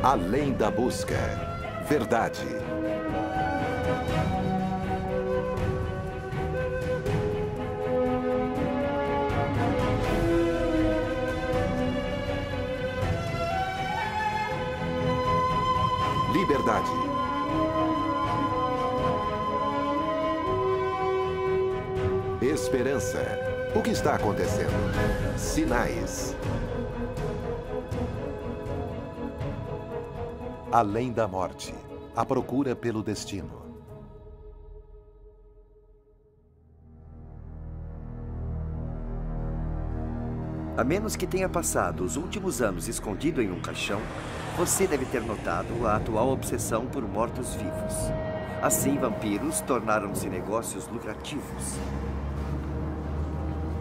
Além da busca. Verdade. Liberdade. Esperança. O que está acontecendo? Sinais. Além da morte. A procura pelo destino. A menos que tenha passado os últimos anos escondido em um caixão, você deve ter notado a atual obsessão por mortos-vivos. Assim, vampiros tornaram-se negócios lucrativos.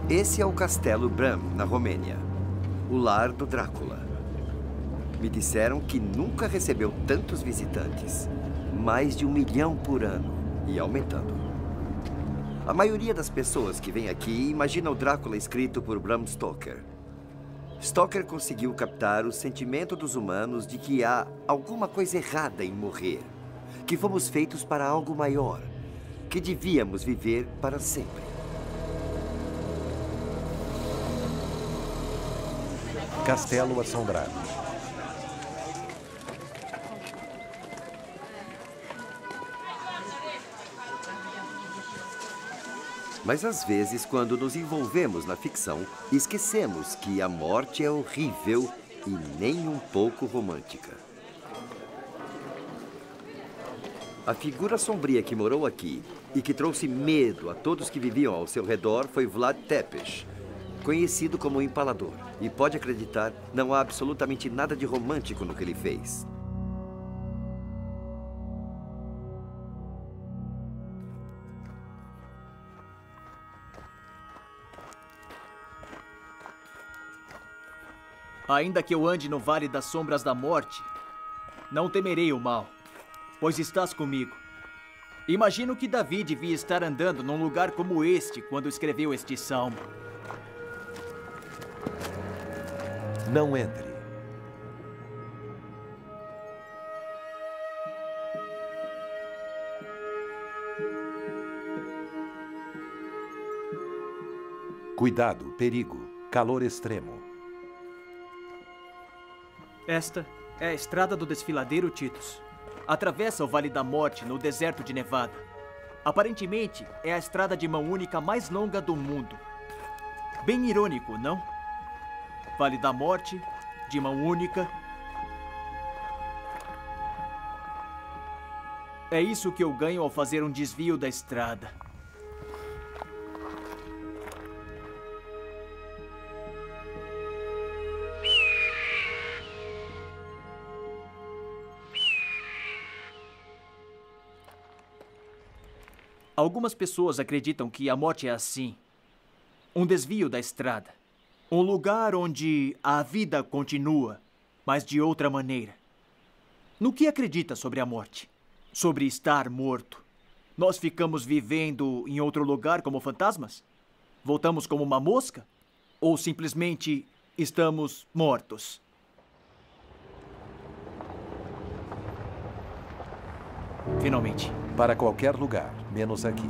Esse é o Castelo Bram, na Romênia, o lar do Drácula. Me disseram que nunca recebeu tantos visitantes, mais de 1 milhão por ano, e aumentando. A maioria das pessoas que vem aqui imagina o Drácula escrito por Bram Stoker. Stoker conseguiu captar o sentimento dos humanos de que há alguma coisa errada em morrer, que fomos feitos para algo maior, que devíamos viver para sempre. Castelo Assombrado. Mas às vezes, quando nos envolvemos na ficção, esquecemos que a morte é horrível e nem um pouco romântica. A figura sombria que morou aqui e que trouxe medo a todos que viviam ao seu redor foi Vlad Tepes, conhecido como o Empalador. E pode acreditar, não há absolutamente nada de romântico no que ele fez. Ainda que eu ande no vale das sombras da morte, não temerei o mal, pois estás comigo. Imagino que Davi devia estar andando num lugar como este quando escreveu este salmo. Não entre. Cuidado, perigo, calor extremo. Esta é a estrada do desfiladeiro Titus. Atravessa o Vale da Morte no deserto de Nevada. Aparentemente, é a estrada de mão única mais longa do mundo. Bem irônico, não? Vale da Morte, de mão única. É isso que eu ganho ao fazer um desvio da estrada. Algumas pessoas acreditam que a morte é assim. Um desvio da estrada. Um lugar onde a vida continua, mas de outra maneira. No que acredita sobre a morte? Sobre estar morto? Nós ficamos vivendo em outro lugar como fantasmas? Voltamos como uma mosca? Ou simplesmente estamos mortos? Finalmente. Para qualquer lugar, menos aqui.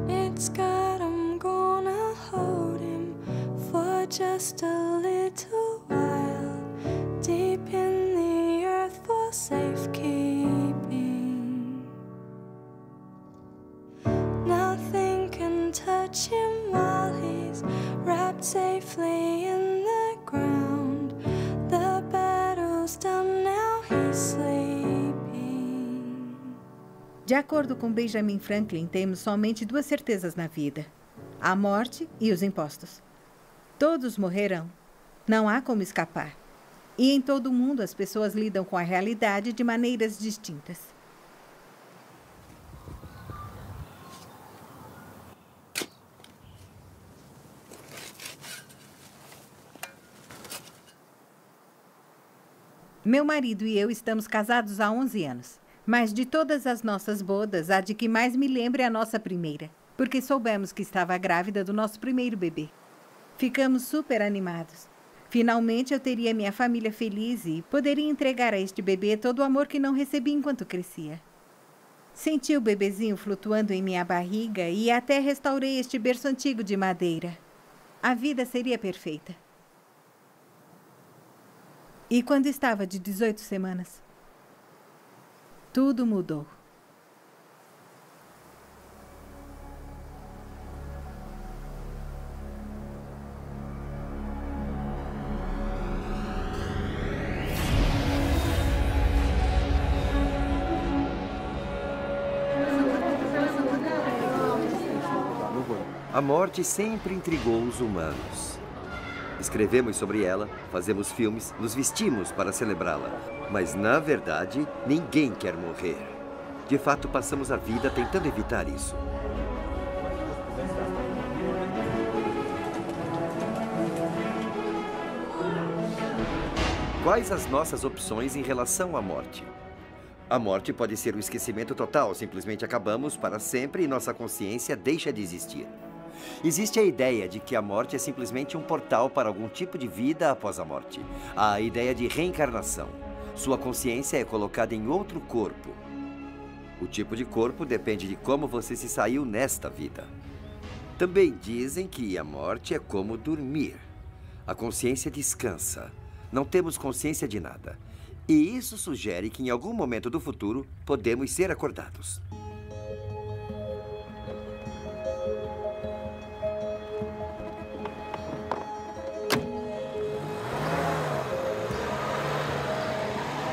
It's God, I'm gonna hold him for just a little while, deep in the earth for safekeeping. Nothing can touch him while he's wrapped safely in the ground. The battle's done, now he's sleeping. De acordo com Benjamin Franklin, temos somente 2 certezas na vida: a morte e os impostos. Todos morrerão. Não há como escapar. E em todo o mundo as pessoas lidam com a realidade de maneiras distintas. Meu marido e eu estamos casados há 11 anos. Mas de todas as nossas bodas, a de que mais me lembro é a nossa primeira, porque soubemos que estava grávida do nosso primeiro bebê. Ficamos super animados. Finalmente eu teria minha família feliz e poderia entregar a este bebê todo o amor que não recebi enquanto crescia. Senti o bebezinho flutuando em minha barriga e até restaurei este berço antigo de madeira. A vida seria perfeita. E quando estava de 18 semanas, tudo mudou. A morte sempre intrigou os humanos. Escrevemos sobre ela, fazemos filmes, nos vestimos para celebrá-la. Mas, na verdade, ninguém quer morrer. De fato, passamos a vida tentando evitar isso. Quais as nossas opções em relação à morte? A morte pode ser o esquecimento total, simplesmente acabamos para sempre e nossa consciência deixa de existir. Existe a ideia de que a morte é simplesmente um portal para algum tipo de vida após a morte. Há a ideia de reencarnação. Sua consciência é colocada em outro corpo. O tipo de corpo depende de como você se saiu nesta vida. Também dizem que a morte é como dormir. A consciência descansa. Não temos consciência de nada. E isso sugere que em algum momento do futuro podemos ser acordados.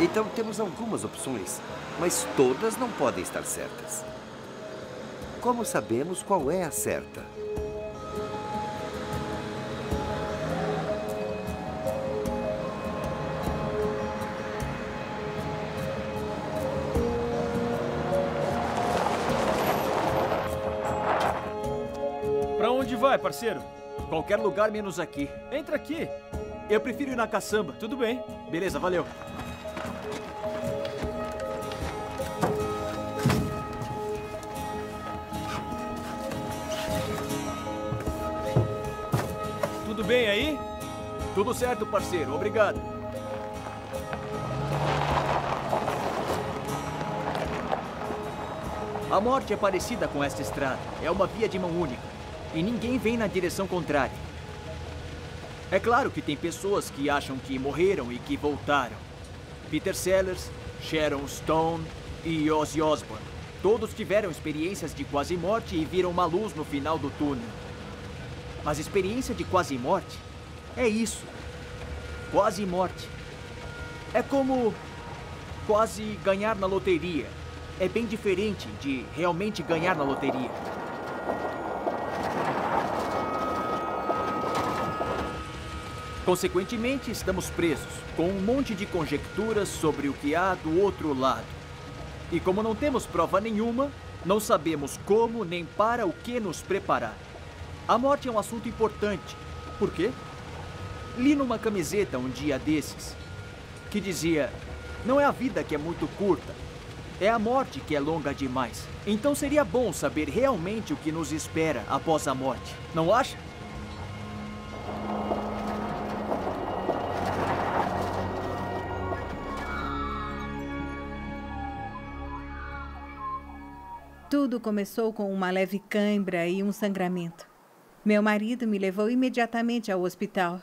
Então temos algumas opções, mas todas não podem estar certas. Como sabemos qual é a certa? Pra onde vai, parceiro? Qualquer lugar menos aqui. Entra aqui. Eu prefiro ir na caçamba. Tudo bem. Beleza, valeu. Tudo bem aí? Tudo certo, parceiro. Obrigado. A morte é parecida com esta estrada. É uma via de mão única. E ninguém vem na direção contrária. É claro que tem pessoas que acham que morreram e que voltaram. Peter Sellers, Sharon Stone e Ozzy Osbourne. Todos tiveram experiências de quase morte e viram uma luz no final do túnel. Mas experiência de quase morte é isso. Quase morte. É como quase ganhar na loteria. É bem diferente de realmente ganhar na loteria. Consequentemente, estamos presos, com um monte de conjecturas sobre o que há do outro lado. E como não temos prova nenhuma, não sabemos como nem para o que nos preparar. A morte é um assunto importante. Por quê? Li numa camiseta um dia desses que dizia: não é a vida que é muito curta, é a morte que é longa demais. Então seria bom saber realmente o que nos espera após a morte, não acha? Tudo começou com uma leve cãibra e um sangramento. Meu marido me levou imediatamente ao hospital.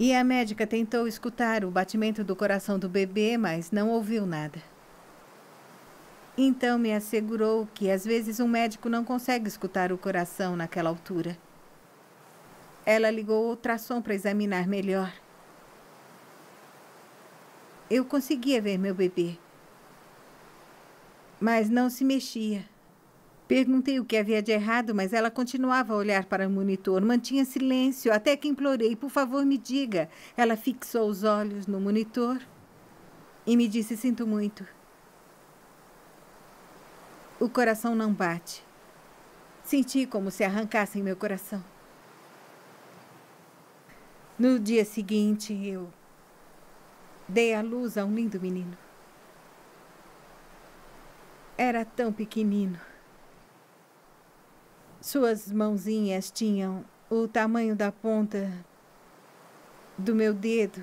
E a médica tentou escutar o batimento do coração do bebê, mas não ouviu nada. Então me assegurou que às vezes um médico não consegue escutar o coração naquela altura. Ela ligou o ultrassom para examinar melhor. Eu conseguia ver meu bebê, mas não se mexia. Perguntei o que havia de errado, mas ela continuava a olhar para o monitor. Mantinha silêncio, até que implorei: por favor, me diga. Ela fixou os olhos no monitor e me disse: sinto muito. O coração não bate. Senti como se arrancassem meu coração. No dia seguinte, eu dei à luz a um lindo menino. era tão pequenino. Suas mãozinhas tinham o tamanho da ponta do meu dedo.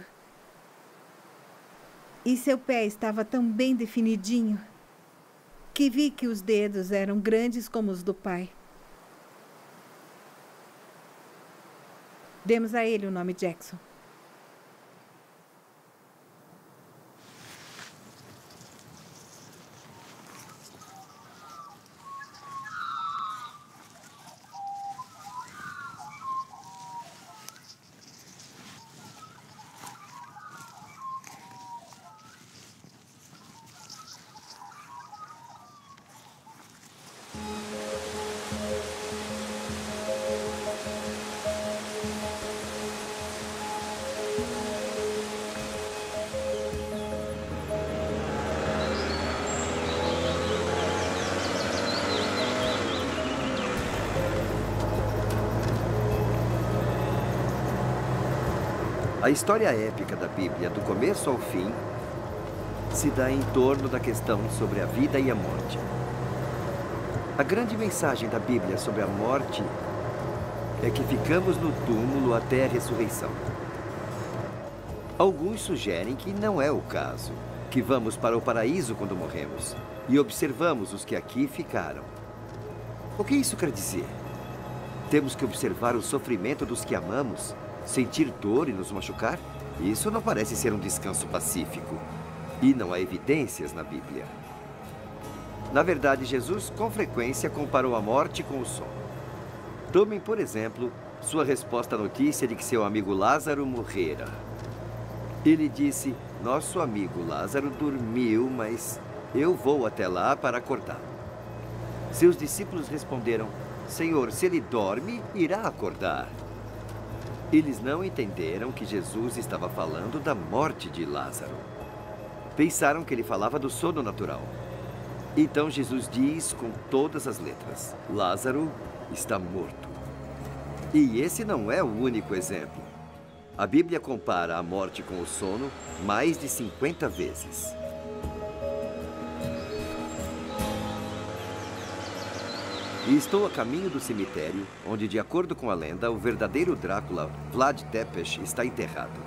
E seu pé estava tão bem definidinho que vi que os dedos eram grandes como os do pai. Demos a ele o nome Jackson. A história épica da Bíblia, do começo ao fim, se dá em torno da questão sobre a vida e a morte. A grande mensagem da Bíblia sobre a morte é que ficamos no túmulo até a ressurreição. Alguns sugerem que não é o caso, que vamos para o paraíso quando morremos e observamos os que aqui ficaram. O que isso quer dizer? Temos que observar o sofrimento dos que amamos? Sentir dor e nos machucar? Isso não parece ser um descanso pacífico. E não há evidências na Bíblia. Na verdade, Jesus com frequência comparou a morte com o sono. Tomem, por exemplo, sua resposta à notícia de que seu amigo Lázaro morrera. Ele disse: nosso amigo Lázaro dormiu, mas eu vou até lá para acordá-lo. Seus discípulos responderam: Senhor, se ele dorme, irá acordar. Eles não entenderam que Jesus estava falando da morte de Lázaro. Pensaram que ele falava do sono natural. Então Jesus diz com todas as letras: Lázaro está morto. E esse não é o único exemplo. A Bíblia compara a morte com o sono mais de 50 vezes. E estou a caminho do cemitério, onde, de acordo com a lenda, o verdadeiro Drácula, Vlad Tepes, está enterrado.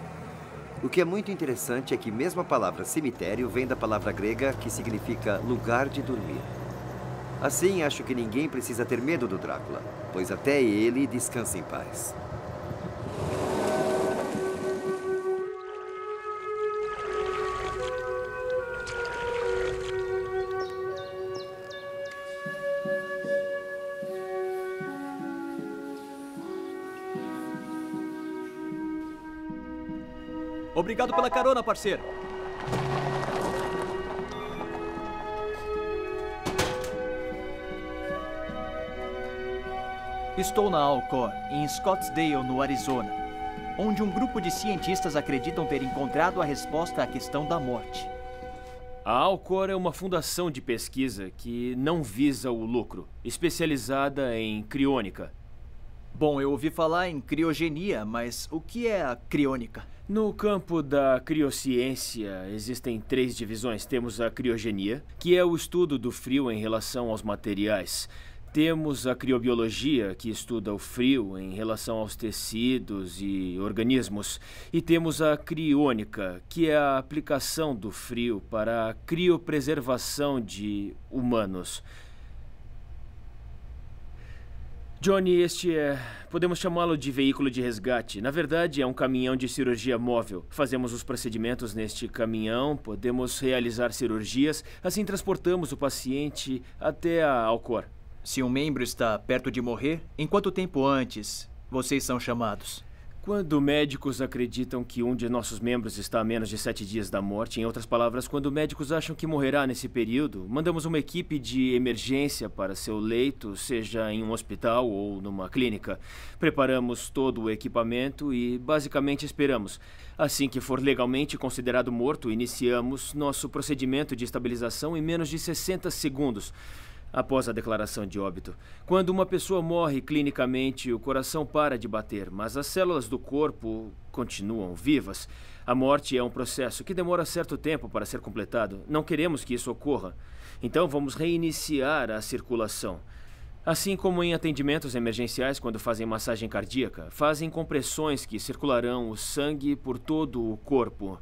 O que é muito interessante é que mesmo a palavra cemitério vem da palavra grega que significa lugar de dormir. Assim, acho que ninguém precisa ter medo do Drácula, pois até ele descansa em paz. Obrigado pela carona, parceiro. Estou na Alcor, em Scottsdale, no Arizona, onde um grupo de cientistas acreditam ter encontrado a resposta à questão da morte. A Alcor é uma fundação de pesquisa que não visa o lucro, especializada em criônica. Bom, eu ouvi falar em criogenia, mas o que é a criônica? No campo da criociência, existem 3 divisões. Temos a criogenia, que é o estudo do frio em relação aos materiais. Temos a criobiologia, que estuda o frio em relação aos tecidos e organismos. E temos a criônica, que é a aplicação do frio para a criopreservação de humanos. Johnny, podemos chamá-lo de veículo de resgate. Na verdade, é um caminhão de cirurgia móvel. Fazemos os procedimentos neste caminhão, podemos realizar cirurgias, assim transportamos o paciente até a Alcor. Se um membro está perto de morrer, em quanto tempo antes vocês são chamados? Quando médicos acreditam que um de nossos membros está a menos de 7 dias da morte, em outras palavras, quando médicos acham que morrerá nesse período, mandamos uma equipe de emergência para seu leito, seja em um hospital ou numa clínica. Preparamos todo o equipamento e basicamente esperamos. Assim que for legalmente considerado morto, iniciamos nosso procedimento de estabilização em menos de 60 segundos. Após a declaração de óbito. Quando uma pessoa morre clinicamente, o coração para de bater, mas as células do corpo continuam vivas. A morte é um processo que demora certo tempo para ser completado. Não queremos que isso ocorra. Então, vamos reiniciar a circulação. Assim como em atendimentos emergenciais, quando fazem massagem cardíaca, fazem compressões que circularão o sangue por todo o corpo.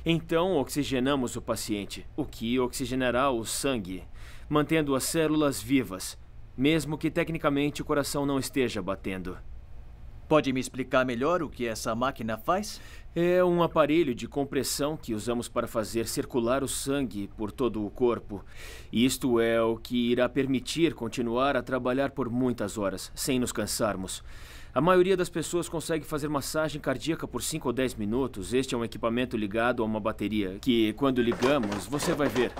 Então, oxigenamos o paciente, o que oxigenará o sangue, mantendo as células vivas, mesmo que tecnicamente o coração não esteja batendo. Pode me explicar melhor o que essa máquina faz? É um aparelho de compressão que usamos para fazer circular o sangue por todo o corpo. Isto é o que irá permitir continuar a trabalhar por muitas horas, sem nos cansarmos. A maioria das pessoas consegue fazer massagem cardíaca por 5 ou 10 minutos. Este é um equipamento ligado a uma bateria, que quando ligamos, você vai ver.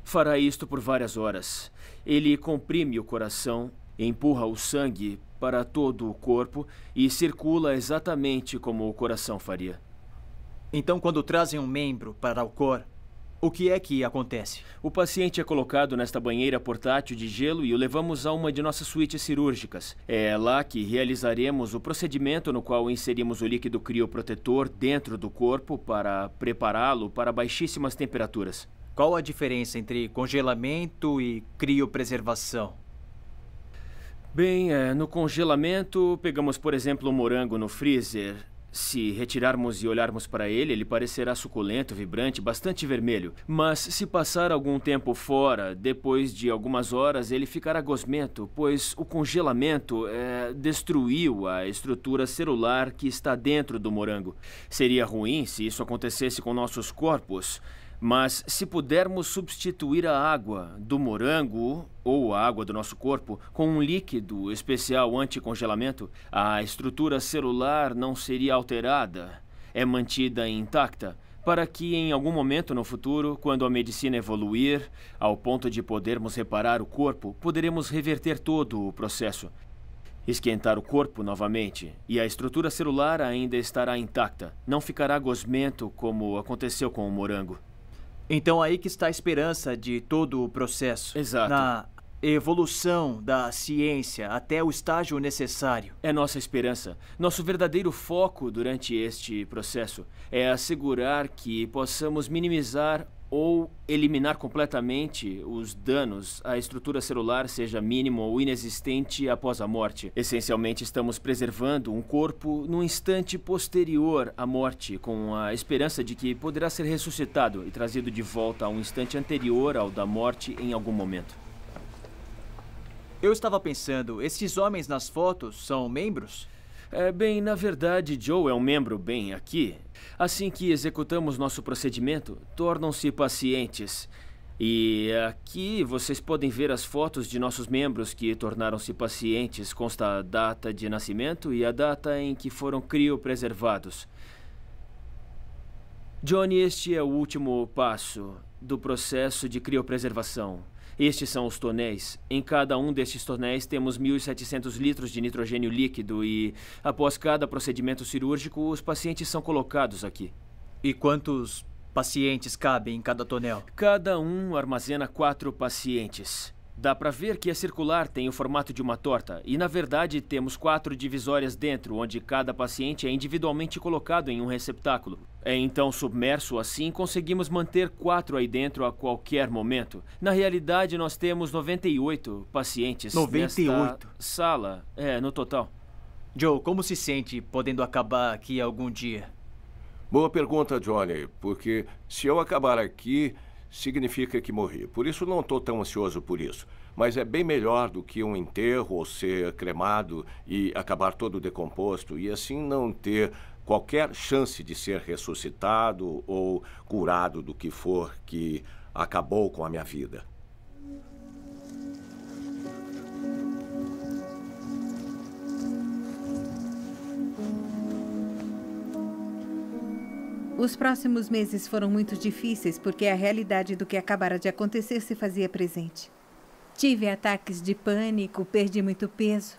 Fará isto por várias horas. Ele comprime o coração, empurra o sangue para todo o corpo e circula exatamente como o coração faria. Então, quando trazem um membro para o cor, o que é que acontece? O paciente é colocado nesta banheira portátil de gelo e o levamos a uma de nossas suítes cirúrgicas. É lá que realizaremos o procedimento no qual inserimos o líquido crioprotetor dentro do corpo para prepará-lo para baixíssimas temperaturas. Qual a diferença entre congelamento e criopreservação? Bem, no congelamento, pegamos, por exemplo, um morango no freezer. Se retirarmos e olharmos para ele, ele parecerá suculento, vibrante, bastante vermelho. Mas se passar algum tempo fora, depois de algumas horas, ele ficará gosmento, pois o congelamento destruiu a estrutura celular que está dentro do morango. Seria ruim se isso acontecesse com nossos corpos. Mas se pudermos substituir a água do morango ou a água do nosso corpo com um líquido especial anti-congelamento, a estrutura celular não seria alterada, é mantida intacta, para que em algum momento no futuro, quando a medicina evoluir, ao ponto de podermos reparar o corpo, poderemos reverter todo o processo. Esquentar o corpo novamente e a estrutura celular ainda estará intacta, não ficará gosmento como aconteceu com o morango. Então aí que está a esperança de todo o processo. Exato. Na evolução da ciência até o estágio necessário. É nossa esperança. Nosso verdadeiro foco durante este processo é assegurar que possamos minimizar ou eliminar completamente os danos à estrutura celular, seja mínimo ou inexistente após a morte. Essencialmente, estamos preservando um corpo no instante posterior à morte, com a esperança de que poderá ser ressuscitado e trazido de volta a um instante anterior ao da morte em algum momento. Eu estava pensando, esses homens nas fotos são membros? Bem, na verdade, Joe é um membro bem aqui. Assim que executamos nosso procedimento, tornam-se pacientes. E aqui vocês podem ver as fotos de nossos membros que tornaram-se pacientes. Consta a data de nascimento e a data em que foram criopreservados. Johnny, este é o último passo do processo de criopreservação. Estes são os tonéis. Em cada um destes tonéis temos 1.700 litros de nitrogênio líquido e, após cada procedimento cirúrgico, os pacientes são colocados aqui. E quantos pacientes cabem em cada tonel? Cada um armazena 4 pacientes. Dá para ver que a circular tem o formato de uma torta e, na verdade, temos 4 divisórias dentro, onde cada paciente é individualmente colocado em um receptáculo. Então, submerso assim, conseguimos manter 4 aí dentro a qualquer momento. Na realidade, nós temos 98 pacientes 98? nesta sala, no total. Joe, como se sente podendo acabar aqui algum dia? Boa pergunta, Johnny, porque se eu acabar aqui, significa que morri. Por isso não estou tão ansioso por isso. Mas é bem melhor do que um enterro ou ser cremado e acabar todo decomposto e assim não ter qualquer chance de ser ressuscitado ou curado do que for que acabou com a minha vida. Os próximos meses foram muito difíceis porque a realidade do que acabara de acontecer se fazia presente. Tive ataques de pânico, perdi muito peso.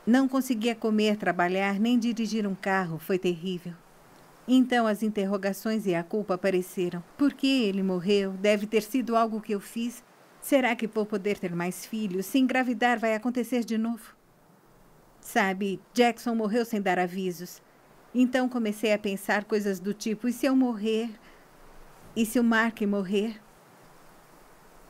Não conseguia comer, trabalhar, nem dirigir um carro. Foi terrível. Então as interrogações e a culpa apareceram. Por que ele morreu? Deve ter sido algo que eu fiz. Será que vou poder ter mais filhos? Se engravidar, vai acontecer de novo. Sabe, Jackson morreu sem dar avisos. Então comecei a pensar coisas do tipo, e se eu morrer? E se o Mark morrer?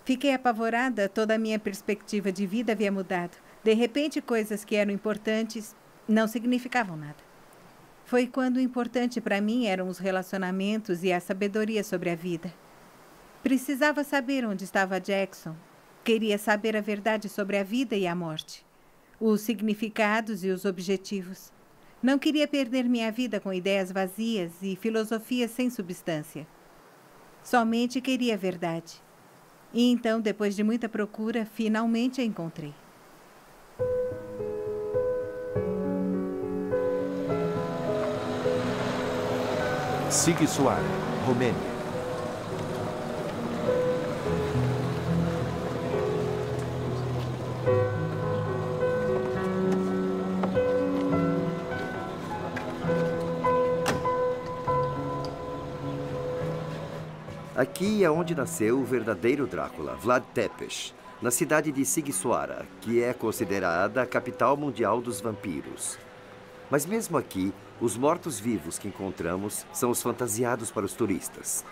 Fiquei apavorada, toda a minha perspectiva de vida havia mudado. De repente, coisas que eram importantes não significavam nada. Foi quando o importante para mim eram os relacionamentos e a sabedoria sobre a vida. Precisava saber onde estava Jackson. Queria saber a verdade sobre a vida e a morte, os significados e os objetivos. Não queria perder minha vida com ideias vazias e filosofias sem substância. Somente queria a verdade. E então, depois de muita procura, finalmente a encontrei. Sighiswara, Romênia. Aqui é onde nasceu o verdadeiro Drácula, Vlad Tepes, na cidade de Sighiswara, que é considerada a capital mundial dos vampiros. Mas mesmo aqui, os mortos-vivos que encontramos são os fantasiados para os turistas.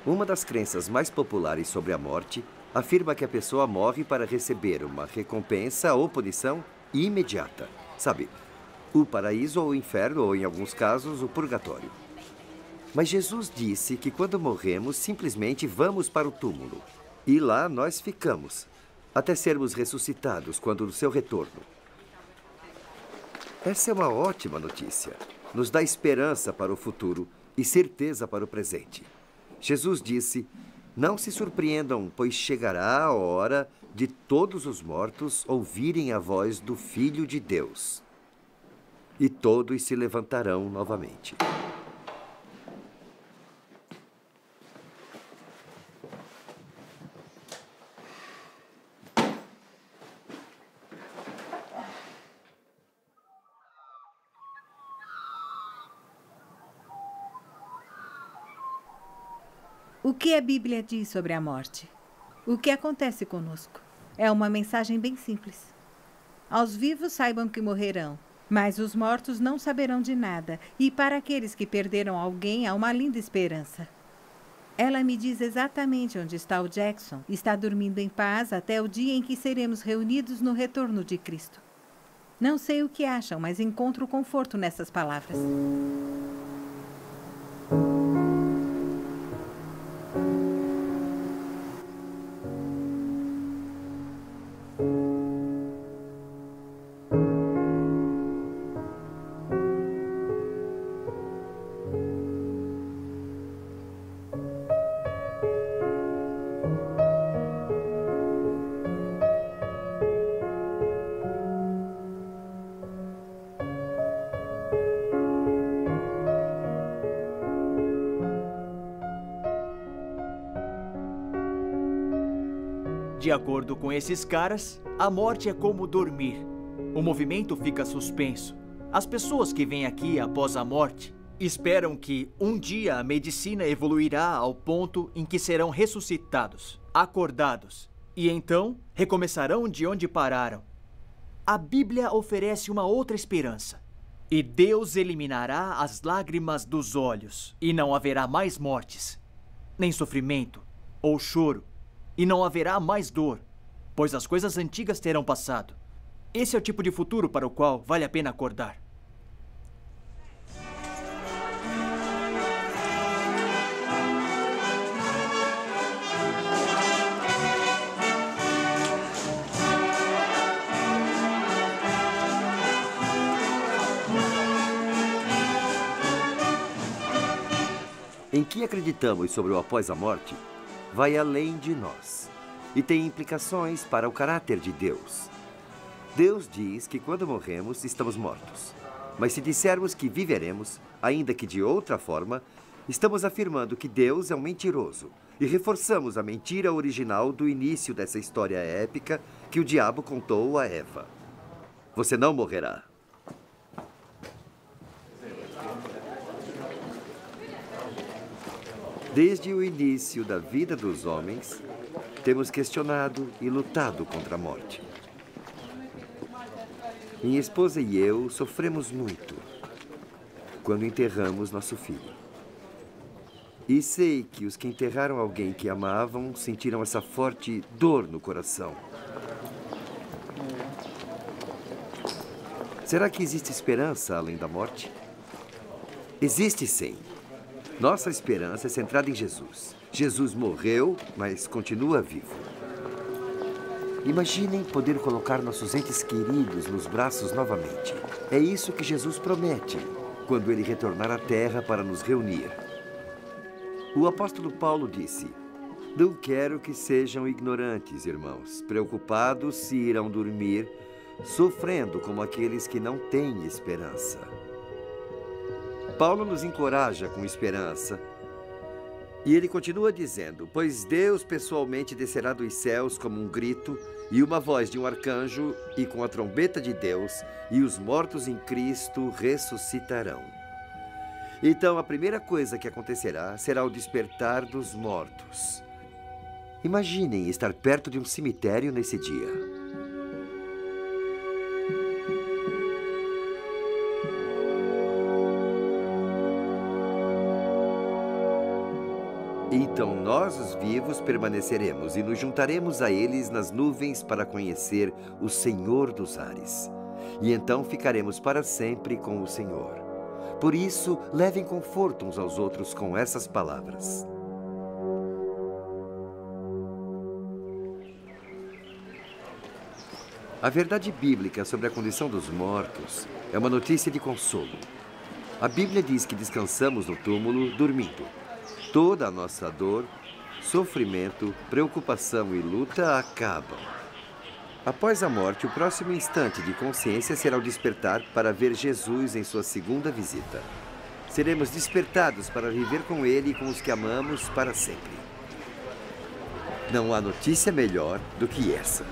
Uma das crenças mais populares sobre a morte afirma que a pessoa morre para receber uma recompensa ou punição imediata. Sabe, o paraíso ou o inferno, ou em alguns casos, o purgatório. Mas Jesus disse que quando morremos, simplesmente vamos para o túmulo. E lá nós ficamos, até sermos ressuscitados quando no seu retorno. Essa é uma ótima notícia. Nos dá esperança para o futuro e certeza para o presente. Jesus disse, não se surpreendam, pois chegará a hora de todos os mortos ouvirem a voz do Filho de Deus. E todos se levantarão novamente. O que a Bíblia diz sobre a morte? O que acontece conosco? É uma mensagem bem simples. Aos vivos saibam que morrerão, mas os mortos não saberão de nada. E para aqueles que perderam alguém, há uma linda esperança. Ela me diz exatamente onde está o Jackson. Está dormindo em paz até o dia em que seremos reunidos no retorno de Cristo. Não sei o que acham, mas encontro conforto nessas palavras. De acordo com esses caras, a morte é como dormir. O movimento fica suspenso. As pessoas que vêm aqui após a morte esperam que um dia a medicina evoluirá ao ponto em que serão ressuscitados, acordados, e então recomeçarão de onde pararam. A Bíblia oferece uma outra esperança. E Deus eliminará as lágrimas dos olhos, e não haverá mais mortes, nem sofrimento ou choro. E não haverá mais dor, pois as coisas antigas terão passado. Esse é o tipo de futuro para o qual vale a pena acordar. Em que acreditamos sobre o após a morte vai além de nós e tem implicações para o caráter de Deus. Deus diz que quando morremos, estamos mortos. Mas se dissermos que viveremos, ainda que de outra forma, estamos afirmando que Deus é um mentiroso e reforçamos a mentira original do início dessa história épica que o diabo contou a Eva. Você não morrerá. Desde o início da vida dos homens, temos questionado e lutado contra a morte. Minha esposa e eu sofremos muito quando enterramos nosso filho. E sei que os que enterraram alguém que amavam sentiram essa forte dor no coração. Será que existe esperança além da morte? Existe sim. Nossa esperança é centrada em Jesus. Jesus morreu, mas continua vivo. Imaginem poder colocar nossos entes queridos nos braços novamente. É isso que Jesus promete quando ele retornar à Terra para nos reunir. O apóstolo Paulo disse: "Não quero que sejam ignorantes, irmãos, preocupados se irão dormir, sofrendo como aqueles que não têm esperança." Paulo nos encoraja com esperança. E ele continua dizendo: "Pois Deus pessoalmente descerá dos céus como um grito, e uma voz de um arcanjo, e com a trombeta de Deus, e os mortos em Cristo ressuscitarão." Então, a primeira coisa que acontecerá será o despertar dos mortos. Imaginem estar perto de um cemitério nesse dia. Então nós, os vivos, permaneceremos e nos juntaremos a eles nas nuvens para conhecer o Senhor dos ares. E então ficaremos para sempre com o Senhor. Por isso, levem conforto uns aos outros com essas palavras. A verdade bíblica sobre a condição dos mortos é uma notícia de consolo. A Bíblia diz que descansamos no túmulo dormindo. Toda a nossa dor, sofrimento, preocupação e luta acabam. Após a morte, o próximo instante de consciência será o despertar para ver Jesus em sua segunda visita. Seremos despertados para viver com Ele e com os que amamos para sempre. Não há notícia melhor do que essa.